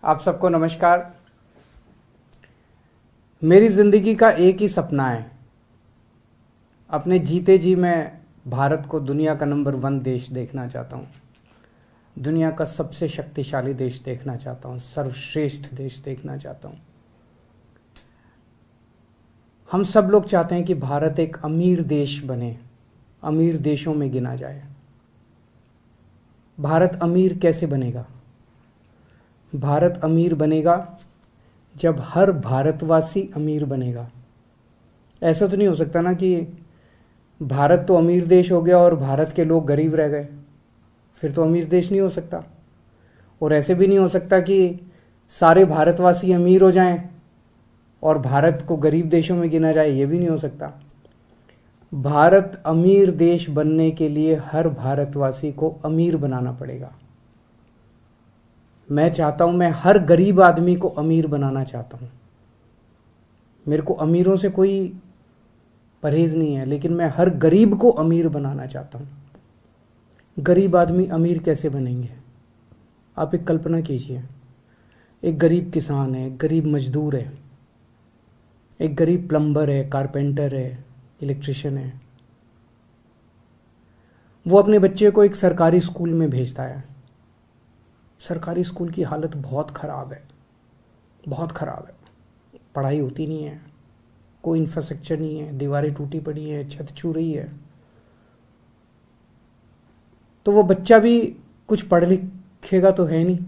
आप सबको नमस्कार। मेरी ज़िंदगी का एक ही सपना है, अपने जीते जी मैं भारत को दुनिया का नंबर 1 देश देखना चाहता हूँ। दुनिया का सबसे शक्तिशाली देश देखना चाहता हूँ, सर्वश्रेष्ठ देश देखना चाहता हूँ। हम सब लोग चाहते हैं कि भारत एक अमीर देश बने, अमीर देशों में गिना जाए। भारत अमीर कैसे बनेगा? भारत अमीर बनेगा जब हर भारतवासी अमीर बनेगा। ऐसा तो नहीं हो सकता ना कि भारत तो अमीर देश हो गया और भारत के लोग गरीब रह गए, फिर तो अमीर देश नहीं हो सकता। और ऐसे भी नहीं हो सकता कि सारे भारतवासी अमीर हो जाएं और भारत को गरीब देशों में गिना जाए, ये भी नहीं हो सकता। भारत अमीर देश बनने के लिए हर भारतवासी को अमीर बनाना पड़ेगा। मैं चाहता हूं, मैं हर गरीब आदमी को अमीर बनाना चाहता हूं। मेरे को अमीरों से कोई परहेज नहीं है, लेकिन मैं हर गरीब को अमीर बनाना चाहता हूं। गरीब आदमी अमीर कैसे बनेंगे? आप एक कल्पना कीजिए, एक गरीब किसान है, एक गरीब मजदूर है, एक गरीब प्लम्बर है, कारपेंटर है, इलेक्ट्रिशियन है। वो अपने बच्चे को एक सरकारी स्कूल में भेजता है। सरकारी स्कूल की हालत बहुत ख़राब है, बहुत ख़राब है। पढ़ाई होती नहीं है, कोई इंफ्रास्ट्रक्चर नहीं है, दीवारें टूटी पड़ी है, छत छू रही है। तो वो बच्चा भी कुछ पढ़ लिखेगा तो है नहीं,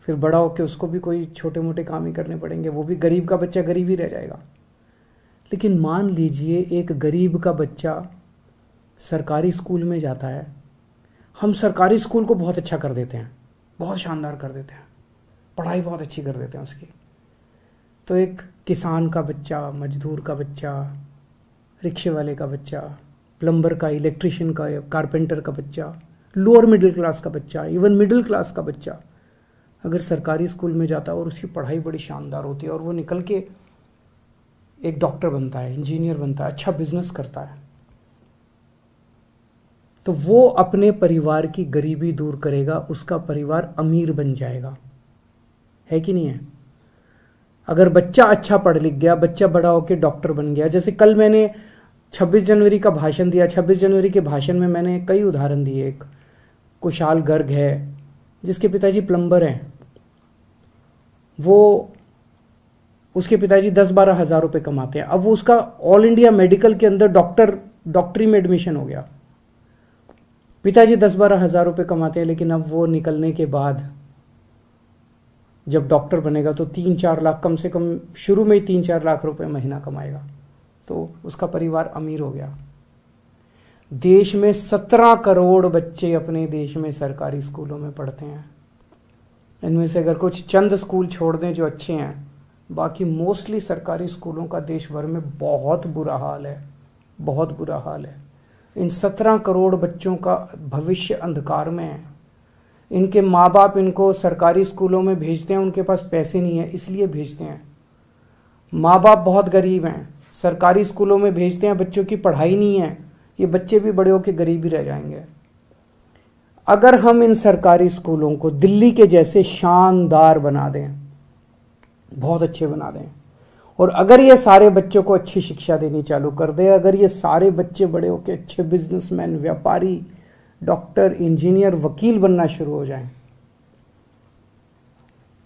फिर बड़ा होकर उसको भी कोई छोटे मोटे काम ही करने पड़ेंगे। वो भी गरीब का बच्चा गरीब ही रह जाएगा। लेकिन मान लीजिए एक गरीब का बच्चा सरकारी स्कूल में जाता है। हम सरकारी स्कूल को बहुत अच्छा कर देते हैं, बहुत शानदार कर देते हैं, पढ़ाई बहुत अच्छी कर देते हैं उसकी। तो एक किसान का बच्चा, मजदूर का बच्चा, रिक्शे वाले का बच्चा, प्लम्बर का, इलेक्ट्रिशियन का, कारपेंटर का बच्चा, लोअर मिडिल क्लास का बच्चा, इवन मिडिल क्लास का बच्चा अगर सरकारी स्कूल में जाता है और उसकी पढ़ाई बड़ी शानदार होती है और वो निकल के एक डॉक्टर बनता है, इंजीनियर बनता है, अच्छा बिजनेस करता है, तो वो अपने परिवार की गरीबी दूर करेगा, उसका परिवार अमीर बन जाएगा। है कि नहीं है? अगर बच्चा अच्छा पढ़ लिख गया, बच्चा बड़ा होकर डॉक्टर बन गया। जैसे कल मैंने 26 जनवरी का भाषण दिया। 26 जनवरी के भाषण में मैंने कई उदाहरण दिए। एक कुशाल गर्ग है जिसके पिताजी प्लम्बर हैं, वो उसके पिताजी 10-12 हज़ार रुपये कमाते हैं। अब वो उसका ऑल इंडिया मेडिकल के अंदर डॉक्टरी में एडमिशन हो गया। पिताजी 10-12 हज़ार रुपये कमाते हैं, लेकिन अब वो निकलने के बाद जब डॉक्टर बनेगा तो 3-4 लाख, कम से कम शुरू में ही 3-4 लाख रुपए महीना कमाएगा, तो उसका परिवार अमीर हो गया। देश में 17 करोड़ बच्चे अपने देश में सरकारी स्कूलों में पढ़ते हैं। इनमें से अगर कुछ चंद स्कूल छोड़ दें जो अच्छे हैं, बाकी मोस्टली सरकारी स्कूलों का देश भर में बहुत बुरा हाल है, बहुत बुरा हाल है। इन 17 करोड़ बच्चों का भविष्य अंधकार में है। इनके माँ बाप इनको सरकारी स्कूलों में भेजते हैं, उनके पास पैसे नहीं है इसलिए भेजते हैं। माँ बाप बहुत गरीब हैं, सरकारी स्कूलों में भेजते हैं, बच्चों की पढ़ाई नहीं है, ये बच्चे भी बड़े होकर गरीब ही रह जाएंगे। अगर हम इन सरकारी स्कूलों को दिल्ली के जैसे शानदार बना दें, बहुत अच्छे बना दें, और अगर ये सारे बच्चों को अच्छी शिक्षा देनी चालू कर दे, अगर ये सारे बच्चे बड़े होकर अच्छे बिजनेसमैन, व्यापारी, डॉक्टर, इंजीनियर, वकील बनना शुरू हो जाएं,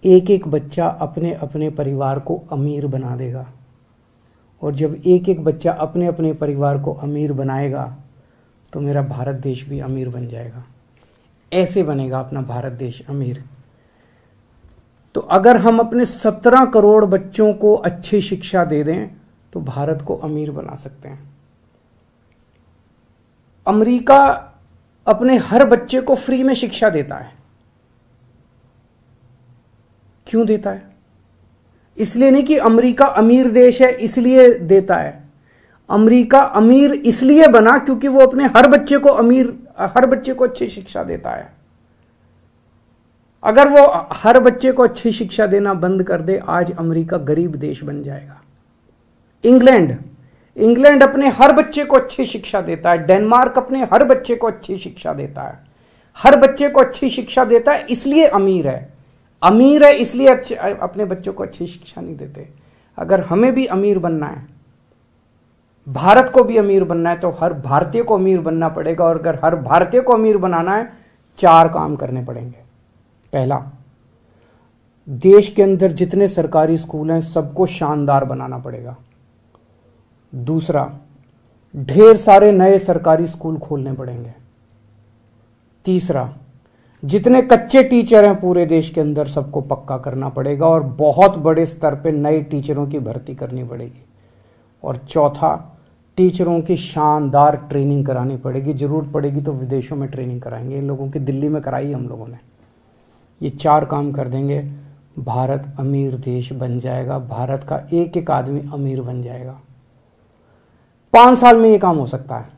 एक एक बच्चा अपने अपने परिवार को अमीर बना देगा। और जब एक एक बच्चा अपने अपने परिवार को अमीर बनाएगा तो मेरा भारत देश भी अमीर बन जाएगा। ऐसे बनेगा अपना भारत देश अमीर। तो अगर हम अपने 17 करोड़ बच्चों को अच्छी शिक्षा दे दें तो भारत को अमीर बना सकते हैं। अमेरिका अपने हर बच्चे को फ्री में शिक्षा देता है। क्यों देता है? इसलिए नहीं कि अमेरिका अमीर देश है इसलिए देता है। अमेरिका अमीर इसलिए बना क्योंकि वो अपने हर बच्चे को अच्छी शिक्षा देता है। अगर वो हर बच्चे को अच्छी शिक्षा देना बंद कर दे, आज अमेरिका गरीब देश बन जाएगा। इंग्लैंड अपने हर बच्चे को अच्छी शिक्षा देता है। डेनमार्क अपने हर बच्चे को अच्छी शिक्षा देता है। हर बच्चे को अच्छी शिक्षा देता है इसलिए अमीर है। अमीर है इसलिए अपने बच्चों को अच्छी शिक्षा नहीं देते। अगर हमें भी अमीर बनना है, भारत को भी अमीर बनना है, तो हर भारतीय को अमीर बनना पड़ेगा। और अगर हर भारतीय को अमीर बनाना है, 4 काम करने पड़ेंगे। पहला, देश के अंदर जितने सरकारी स्कूल हैं सबको शानदार बनाना पड़ेगा। दूसरा, ढेर सारे नए सरकारी स्कूल खोलने पड़ेंगे। तीसरा, जितने कच्चे टीचर हैं पूरे देश के अंदर सबको पक्का करना पड़ेगा और बहुत बड़े स्तर पे नए टीचरों की भर्ती करनी पड़ेगी। और चौथा, टीचरों की शानदार ट्रेनिंग करानी पड़ेगी। ज़रूरत पड़ेगी तो विदेशों में ट्रेनिंग कराएंगे। इन लोगों की दिल्ली में कराई हम लोगों ने। ये 4 काम कर देंगे, भारत अमीर देश बन जाएगा। भारत का एक एक आदमी अमीर बन जाएगा। 5 साल में ये काम हो सकता है।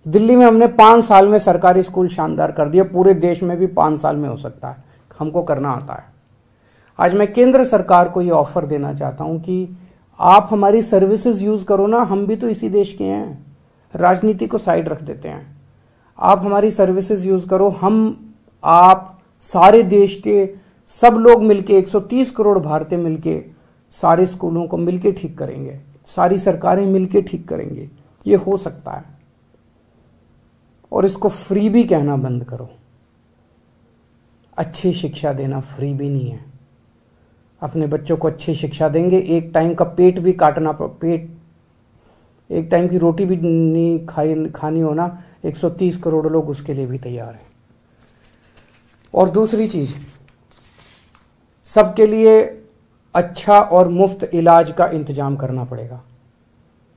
दिल्ली में हमने 5 साल में सरकारी स्कूल शानदार कर दिया, पूरे देश में भी 5 साल में हो सकता है। हमको करना आता है। आज मैं केंद्र सरकार को ये ऑफर देना चाहता हूँ कि आप हमारी सर्विसेज यूज़ करो ना, हम भी तो इसी देश के हैं। राजनीति को साइड रख देते हैं। आप हमारी सर्विसेज यूज़ करो, हम आप सारे देश के सब लोग मिलके 130 करोड़ भारतीय मिलके सारे स्कूलों को मिलके ठीक करेंगे, सारी सरकारें मिलके ठीक करेंगे। ये हो सकता है। और इसको फ्री भी कहना बंद करो। अच्छी शिक्षा देना फ्री भी नहीं है। अपने बच्चों को अच्छी शिक्षा देंगे, एक टाइम का पेट भी काटना, एक टाइम की रोटी भी नहीं खानी होना, 130 करोड़ लोग उसके लिए भी तैयार हैं। और दूसरी चीज, सबके लिए अच्छा और मुफ्त इलाज का इंतजाम करना पड़ेगा।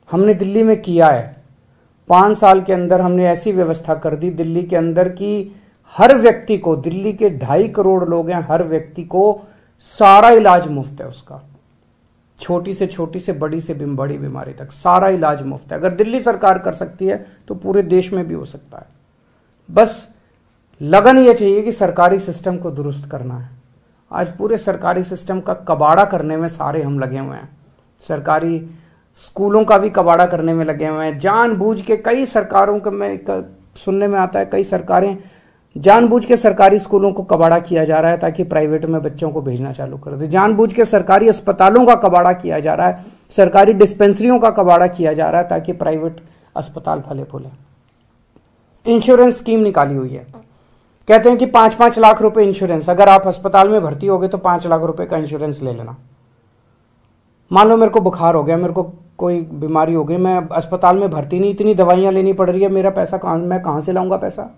हमने दिल्ली में किया है। 5 साल के अंदर हमने ऐसी व्यवस्था कर दी दिल्ली के अंदर कि हर व्यक्ति को, दिल्ली के 2.5 करोड़ लोग हैं, हर व्यक्ति को सारा इलाज मुफ्त है उसका। छोटी से बड़ी से बड़ी बीमारी तक सारा इलाज मुफ्त है। अगर दिल्ली सरकार कर सकती है तो पूरे देश में भी हो सकता है। बस लगन ये चाहिए कि सरकारी सिस्टम को दुरुस्त करना है। आज पूरे सरकारी सिस्टम का कबाड़ा करने में सारे हम लगे हुए हैं। सरकारी स्कूलों का भी कबाड़ा करने में लगे हुए हैं। जानबूझ के कई सरकारों का सुनने में आता है, कई सरकारें जानबूझ के सरकारी स्कूलों को कबाड़ा किया जा रहा है ताकि प्राइवेट में बच्चों को भेजना चालू कर दे। जानबूझ के सरकारी अस्पतालों का कबाड़ा किया जा रहा है, सरकारी डिस्पेंसरियों का कबाड़ा किया जा रहा है ताकि प्राइवेट अस्पताल फले फूले। इंश्योरेंस स्कीम निकाली हुई है, कहते हैं कि 5-5 लाख रुपए इंश्योरेंस, अगर आप अस्पताल में भर्ती हो गए तो 5 लाख रुपए का इंश्योरेंस ले लेना। मान लो मेरे को बुखार हो गया, मेरे को कोई बीमारी हो गई, मैं अस्पताल में भर्ती नहीं, इतनी दवाइयां लेनी पड़ रही है, मेरा पैसा मैं कहां से लाऊंगा पैसा?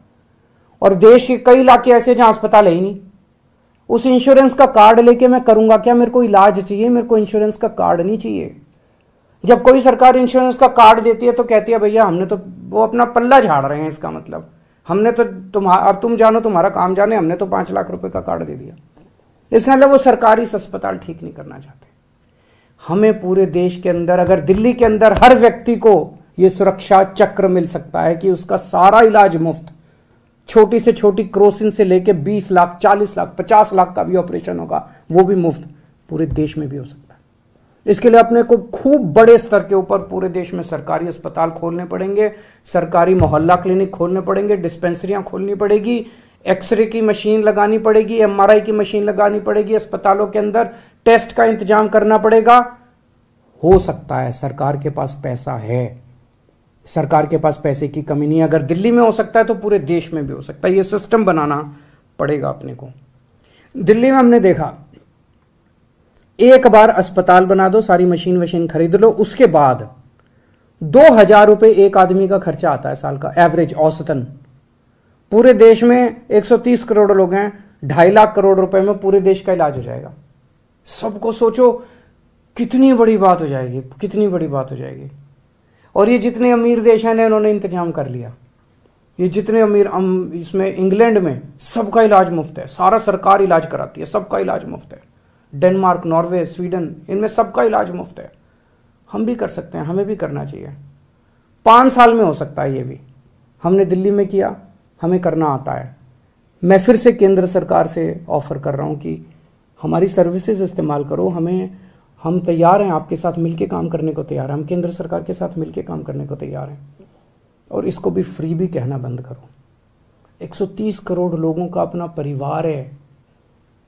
और देश के कई इलाके ऐसे जहां अस्पताल है ही नहीं। उस इंश्योरेंस का कार्ड लेके मैं करूंगा क्या? मेरे को इलाज चाहिए, मेरे को इंश्योरेंस का कार्ड नहीं चाहिए। जब कोई सरकार इंश्योरेंस का कार्ड देती है तो कहती है भैया हमने तो, वो अपना पल्ला झाड़ रहे हैं। इसका मतलब हमने तो अब तुम जानो, तुम्हारा काम जाने, हमने तो 5 लाख रुपए का कार्ड दे दिया। इसका मतलब वो सरकारी अस्पताल ठीक नहीं करना चाहते। हमें पूरे देश के अंदर, अगर दिल्ली के अंदर हर व्यक्ति को ये सुरक्षा चक्र मिल सकता है कि उसका सारा इलाज मुफ्त, छोटी से छोटी क्रोसिन से लेके 20 लाख, 40 लाख, 50 लाख का भी ऑपरेशन होगा, वो भी मुफ्त पूरे देश में भी हो सकता है। इसके लिए अपने को खूब बड़े स्तर के ऊपर पूरे देश में सरकारी अस्पताल खोलने पड़ेंगे, सरकारी मोहल्ला क्लिनिक खोलने पड़ेंगे, डिस्पेंसरियां खोलनी पड़ेगी, एक्सरे की मशीन लगानी पड़ेगी, MRI की मशीन लगानी पड़ेगी, अस्पतालों के अंदर टेस्ट का इंतजाम करना पड़ेगा। हो सकता है, सरकार के पास पैसा है, सरकार के पास पैसे की कमी नहीं है। अगर दिल्ली में हो सकता है तो पूरे देश में भी हो सकता है। ये सिस्टम बनाना पड़ेगा अपने को। दिल्ली में हमने देखा, एक बार अस्पताल बना दो, सारी मशीन खरीद लो, उसके बाद 2000 रुपए एक आदमी का खर्चा आता है साल का, एवरेज, औसतन। पूरे देश में 130 करोड़ लोग हैं, 2.5 लाख करोड़ रुपए में पूरे देश का इलाज हो जाएगा। सबको सोचो कितनी बड़ी बात हो जाएगी, कितनी बड़ी बात हो जाएगी। और ये जितने अमीर देश हैं इन्होंने इंतजाम कर लिया। ये जितने अमीर, इसमें इंग्लैंड में सबका इलाज मुफ्त है, सारा सरकार इलाज कराती है, सबका इलाज मुफ्त है। डेनमार्क, नॉर्वे, स्वीडन, इनमें सबका इलाज मुफ्त है। हम भी कर सकते हैं, हमें भी करना चाहिए। 5 साल में हो सकता है ये भी। हमने दिल्ली में किया, हमें करना आता है। मैं फिर से केंद्र सरकार से ऑफर कर रहा हूं कि हमारी सर्विसेज इस्तेमाल करो। हम तैयार हैं, आपके साथ मिलके काम करने को तैयार हैं। हम केंद्र सरकार के साथ मिलके काम करने को तैयार हैं। और इसको भी फ्री भी कहना बंद करो। 130 करोड़ लोगों का अपना परिवार है।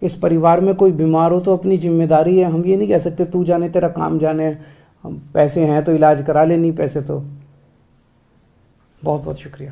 इस परिवार में कोई बीमार हो तो अपनी जिम्मेदारी है, हम ये नहीं कह सकते तू जाने तेरा काम जाने, हम पैसे हैं तो इलाज करा ले, नहीं पैसे तो। बहुत बहुत शुक्रिया।